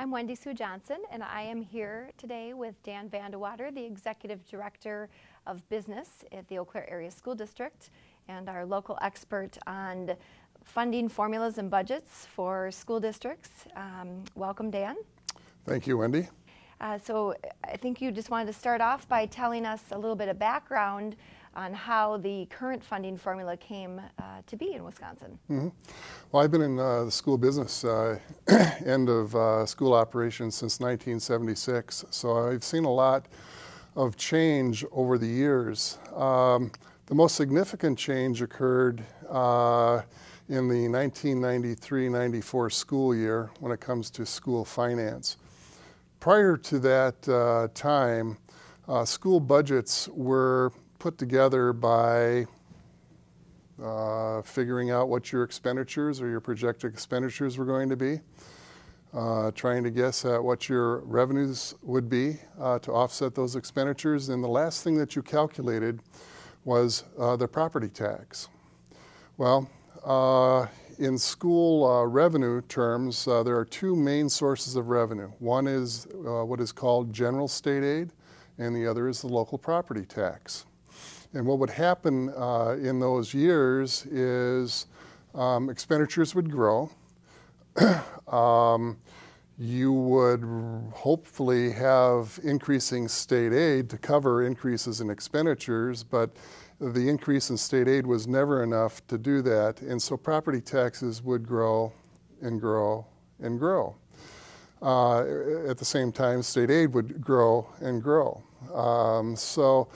I'm Wendy Sue Johnson, and I am here today with Dan Vandewater, the Executive Director of Business at the Eau Claire Area School District, and our local expert on funding formulas and budgets for school districts. Welcome, Dan. Thank you, Wendy. So I think you just wanted to start off by telling us a little bit of background on how the current funding formula came to be in Wisconsin. Mm-hmm. Well, I've been in the school business end of school operations since 1976, so I've seen a lot of change over the years. The most significant change occurred in the 1993-94 school year when it comes to school finance. Prior to that time, school budgets were put together by figuring out what your expenditures or your projected expenditures were going to be, trying to guess at what your revenues would be to offset those expenditures, and the last thing that you calculated was the property tax. Well, in school revenue terms, there are two main sources of revenue. One is what is called general state aid, and the other is the local property tax. And what would happen in those years is expenditures would grow. You would hopefully have increasing state aid to cover increases in expenditures, but the increase in state aid was never enough to do that, and so property taxes would grow and grow and grow. At the same time, state aid would grow and grow. So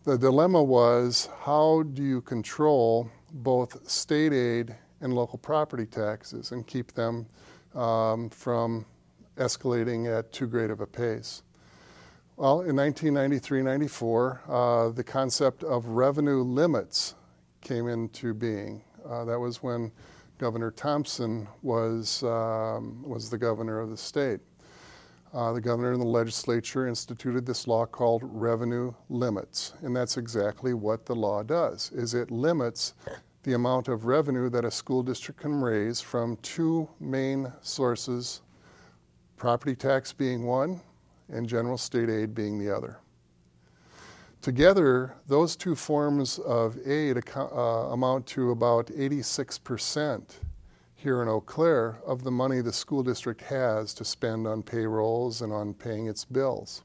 the dilemma was, how do you control both state aid and local property taxes and keep them from escalating at too great of a pace? Well, in 1993-94, the concept of revenue limits came into being. That was when Governor Thompson was the governor of the state. The governor and the legislature instituted this law called revenue limits, and that's exactly what the law does, is it limits the amount of revenue that a school district can raise from two main sources, property tax being one and general state aid being the other. Together, those two forms of aid amount to about 86% here in Eau Claire of the money the school district has to spend on payrolls and on paying its bills.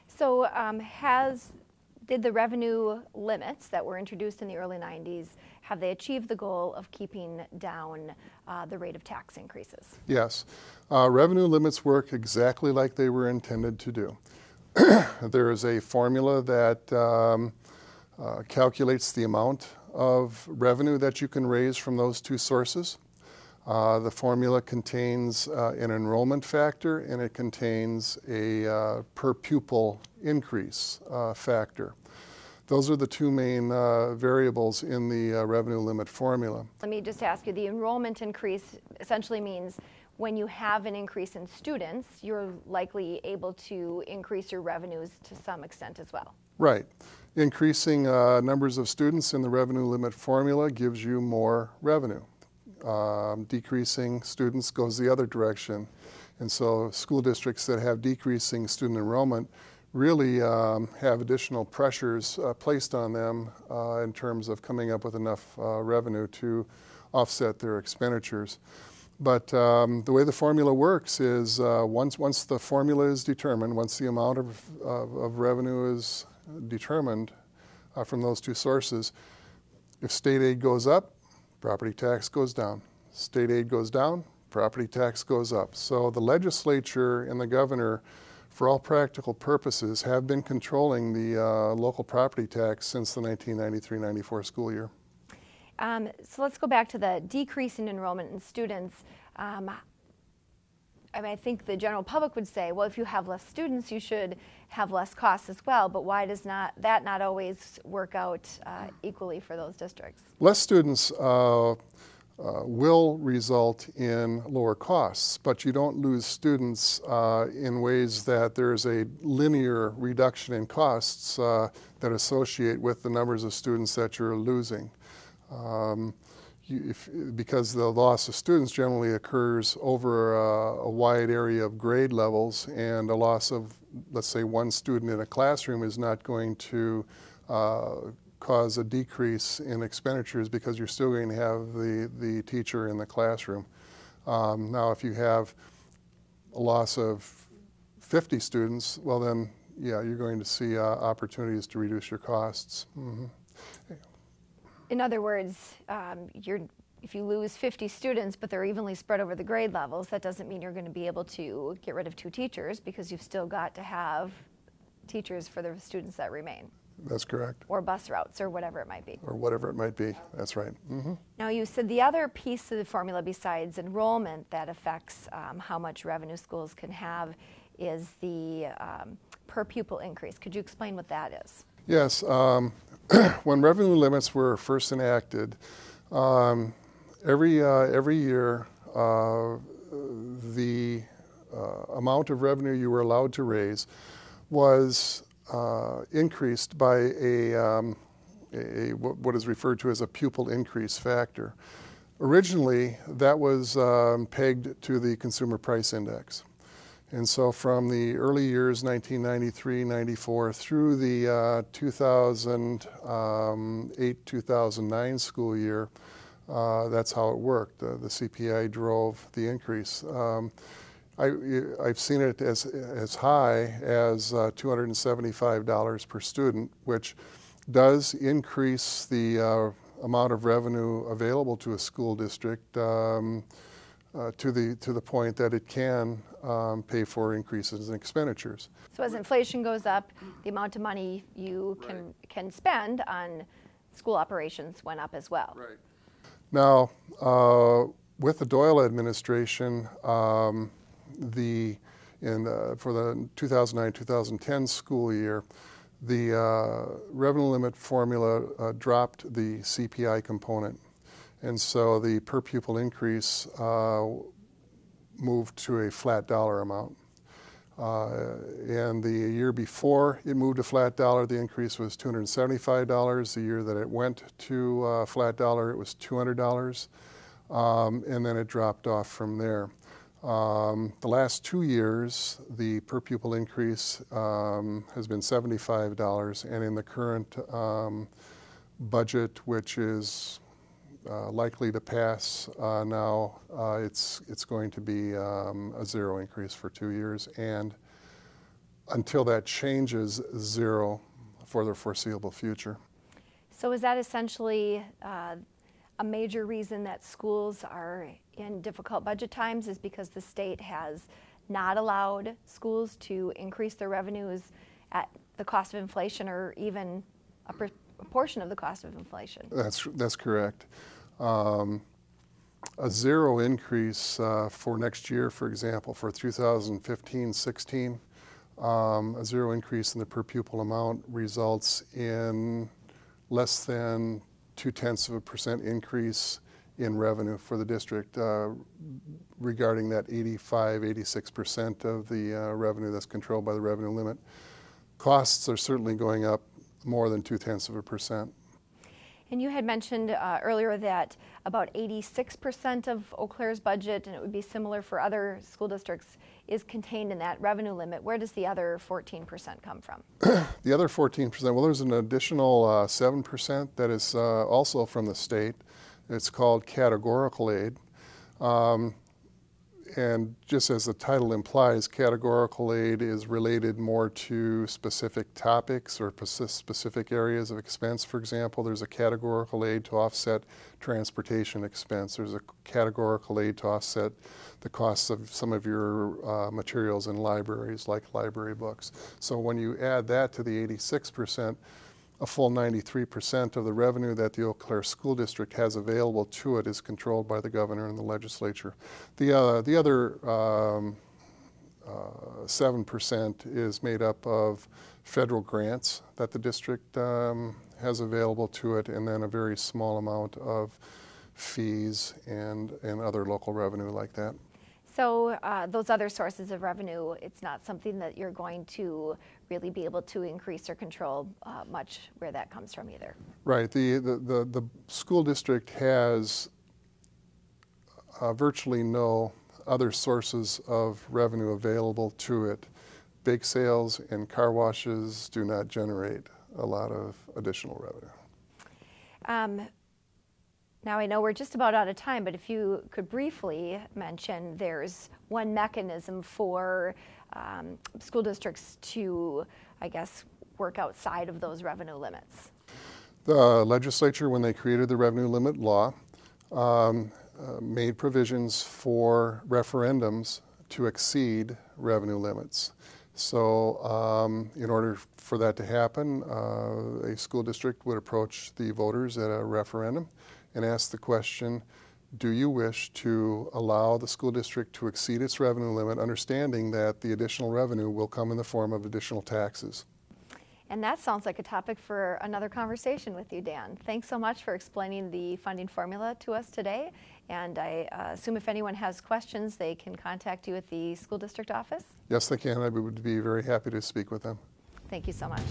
So did the revenue limits that were introduced in the early 90s, have they achieved the goal of keeping down the rate of tax increases? Yes. Revenue limits work exactly like they were intended to do. There is a formula that calculates the amount of revenue that you can raise from those two sources. The formula contains an enrollment factor, and it contains a per pupil increase factor. Those are the two main variables in the revenue limit formula. Let me just ask you, the enrollment increase essentially means when you have an increase in students, you're likely able to increase your revenues to some extent as well. Right. Increasing numbers of students in the revenue limit formula gives you more revenue. Decreasing students goes the other direction. And so school districts that have decreasing student enrollment really have additional pressures placed on them in terms of coming up with enough revenue to offset their expenditures. But the way the formula works is once the formula is determined, once the amount of revenue is determined from those two sources, if state aid goes up, property tax goes down. State aid goes down, property tax goes up. So the legislature and the governor, for all practical purposes, have been controlling the local property tax since the 1993-94 school year. So let's go back to the decrease in enrollment in students. I think the general public would say, well, if you have less students, you should have less costs as well. But why does that not always work out equally for those districts? Less students will result in lower costs, but you don't lose students in ways that there's a linear reduction in costs that associate with the numbers of students that you're losing. because the loss of students generally occurs over a wide area of grade levels, and a loss of, let's say, one student in a classroom is not going to cause a decrease in expenditures because you're still going to have the teacher in the classroom. Now, if you have a loss of 50 students, well then, yeah, you're going to see opportunities to reduce your costs. Mm-hmm. In other words, if you lose 50 students, but they're evenly spread over the grade levels, that doesn't mean you're going to be able to get rid of 2 teachers, because you've still got to have teachers for the students that remain. That's correct. Or bus routes, or whatever it might be. Or whatever it might be. That's right. Mm-hmm. Now, you said the other piece of the formula besides enrollment that affects how much revenue schools can have is the per pupil increase. Could you explain what that is? Yes. When revenue limits were first enacted, every year the amount of revenue you were allowed to raise was increased by what is referred to as a pupil increase factor. Originally, that was pegged to the consumer price index. And so from the early years, 1993, 94, through the 2008-2009 school year, that's how it worked. The CPI drove the increase. I've seen it as high as $275 per student, which does increase the amount of revenue available to a school district to the point that it can pay for increases in expenditures. So as inflation goes up, the amount of money you can spend on school operations went up as well. Right. Now, with the Doyle administration, for the 2009-2010 school year, the revenue limit formula dropped the CPI component. And so the per pupil increase moved to a flat dollar amount. And the year before it moved to flat dollar, the increase was $275. The year that it went to flat dollar, it was $200. And then it dropped off from there. The last 2 years, the per pupil increase has been $75. And in the current budget, which is likely to pass now, it's going to be a zero increase for 2 years, and until that changes, zero for the foreseeable future. So is that essentially a major reason that schools are in difficult budget times, is because the state has not allowed schools to increase their revenues at the cost of inflation, or even a portion of the cost of inflation? That's correct. A zero increase for next year, for example, for 2015-16, a zero increase in the per pupil amount results in less than 0.2% increase in revenue for the district regarding that 86% of the revenue that's controlled by the revenue limit. Costs are certainly going up more than 0.2%. And you had mentioned earlier that about 86% of Eau Claire's budget, and it would be similar for other school districts, is contained in that revenue limit. Where does the other 14% come from? The other 14%, well, there's an additional 7% that is also from the state. It's called categorical aid. And just as the title implies, categorical aid is related more to specific topics or specific areas of expense. For example, there's a categorical aid to offset transportation expense. There's a categorical aid to offset the costs of some of your materials in libraries, like library books. So when you add that to the 86%, a full 93% of the revenue that the Eau Claire School District has available to it is controlled by the governor and the legislature. The other 7% is made up of federal grants that the district has available to it, and then a very small amount of fees and other local revenue like that. So those other sources of revenue, it's not something that you're going to really be able to increase or control much where that comes from either. Right. The school district has virtually no other sources of revenue available to it. Bake sales and car washes do not generate a lot of additional revenue. Now I know we're just about out of time, but if you could briefly mention, there's one mechanism for school districts to, I guess, work outside of those revenue limits. The legislature, when they created the revenue limit law, made provisions for referendums to exceed revenue limits. So in order for that to happen, a school district would approach the voters at a referendum and ask the question, do you wish to allow the school district to exceed its revenue limit, understanding that the additional revenue will come in the form of additional taxes? And that sounds like a topic for another conversation with you, Dan. Thanks so much for explaining the funding formula to us today. And I assume if anyone has questions, they can contact you at the school district office? Yes, they can. I would be very happy to speak with them. Thank you so much.